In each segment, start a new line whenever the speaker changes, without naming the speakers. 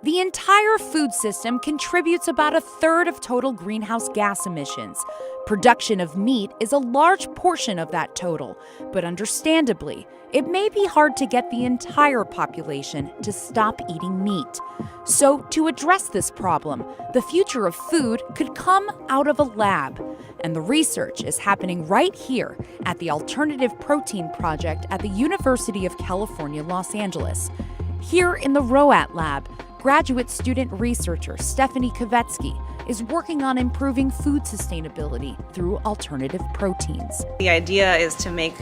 The entire food system contributes about a third of total greenhouse gas emissions. Production of meat is a large portion of that total, but understandably, it may be hard to get the entire population to stop eating meat. So, to address this problem, the future of food could come out of a lab. And the research is happening right here at the Alternative Protein Project at the University of California, Los Angeles. Here in the ROAT lab, graduate student researcher Stephanie Kavetsky is working on improving food sustainability through alternative proteins.
The idea is to make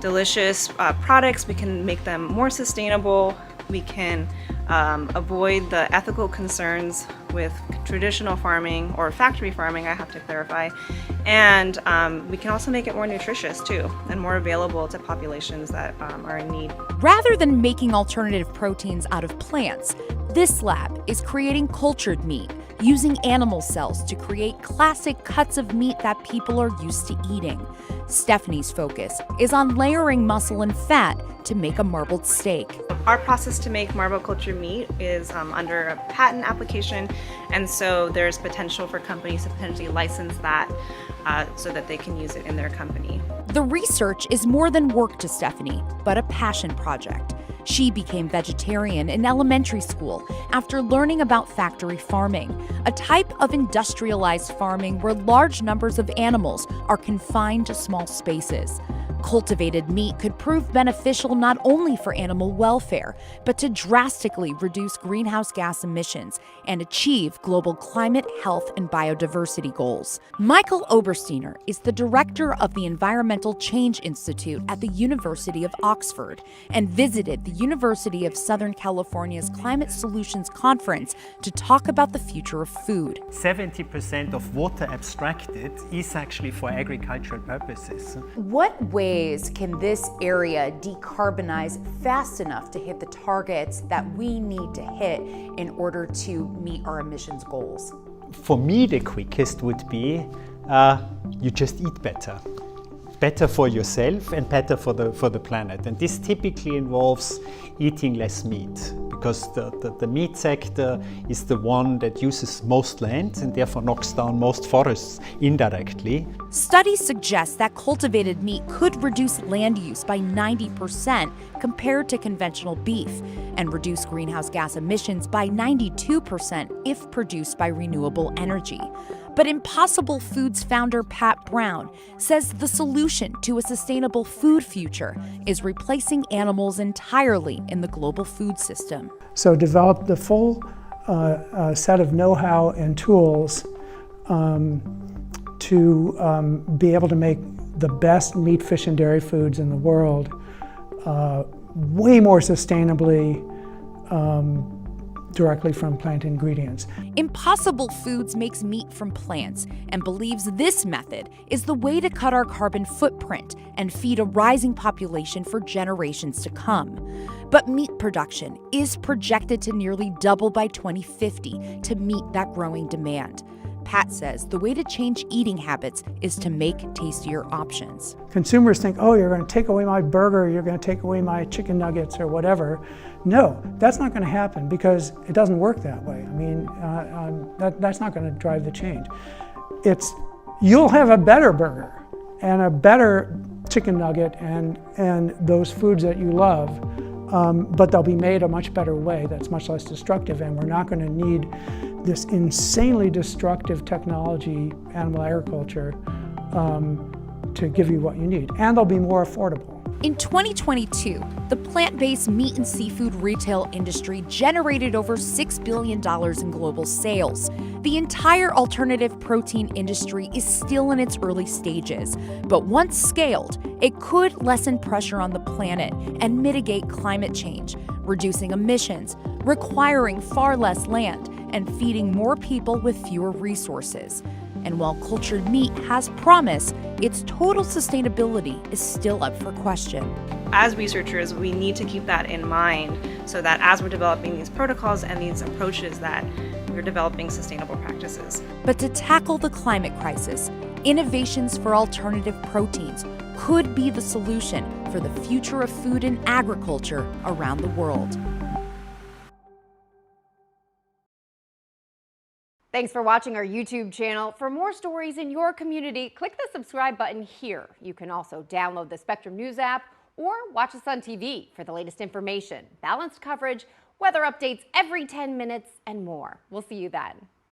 delicious products. We can make them more sustainable. We can avoid the ethical concerns with traditional farming or factory farming, I have to clarify. And we can also make it more nutritious too and more available to populations that are in need.
Rather than making alternative proteins out of plants, this lab is creating cultured meat, using animal cells to create classic cuts of meat that people are used to eating. Stephanie's focus is on layering muscle and fat to make a marbled steak.
Our process to make marble cultured meat is under a patent application, and so there's potential for companies to potentially license that so that they can use it in their company.
The research is more than work to Stephanie, but a passion project. She became vegetarian in elementary school after learning about factory farming, a type of industrialized farming where large numbers of animals are confined to small spaces. Cultivated meat could prove beneficial not only for animal welfare, but to drastically reduce greenhouse gas emissions and achieve global climate, health, and biodiversity goals. Michael Obersteiner is the director of the Environmental Change Institute at the University of Oxford and visited the University of Southern California's Climate Solutions Conference to talk about the future of food.
70% of water abstracted is actually for agricultural purposes.
What ways can this area decarbonize fast enough to hit the targets that we need to hit in order to meet our emissions goals?
For me, the quickest would be you just eat better. Better for yourself and better for the planet. And this typically involves eating less meat, because the meat sector is the one that uses most land and therefore knocks down most forests indirectly.
Studies suggest that cultivated meat could reduce land use by 90% compared to conventional beef and reduce greenhouse gas emissions by 92% if produced by renewable energy. But Impossible Foods founder Pat Brown says the solution to a sustainable food future is replacing animals entirely in the global food system.
So develop the full set of know-how and tools to be able to make the best meat, fish, and dairy foods in the world way more sustainably directly from plant ingredients.
Impossible Foods makes meat from plants and believes this method is the way to cut our carbon footprint and feed a rising population for generations to come. But meat production is projected to nearly double by 2050 to meet that growing demand. Pat says the way to change eating habits is to make tastier options.
Consumers think, oh, you're going to take away my burger, you're going to take away my chicken nuggets or whatever. No, that's not going to happen because it doesn't work that way. I mean, that's not going to drive the change. You'll have a better burger and a better chicken nugget and those foods that you love, but they'll be made a much better way that's much less destructive, and we're not going to need this insanely destructive technology, animal agriculture, to give you what you need. And they'll be more affordable.
In 2022, the plant-based meat and seafood retail industry generated over $6 billion in global sales. The entire alternative protein industry is still in its early stages, but once scaled, it could lessen pressure on the planet and mitigate climate change, reducing emissions, requiring far less land, and feeding more people with fewer resources. And while cultured meat has promise, its total sustainability is still up for question.
As researchers, we need to keep that in mind so that as we're developing these protocols and these approaches, that we're developing sustainable practices.
But to tackle the climate crisis, innovations for alternative proteins could be the solution for the future of food and agriculture around the world.
Thanks for watching our YouTube channel. For more stories in your community, click the subscribe button here. You can also download the Spectrum News app or watch us on TV for the latest information, balanced coverage, weather updates every 10 minutes, and more. We'll see you then.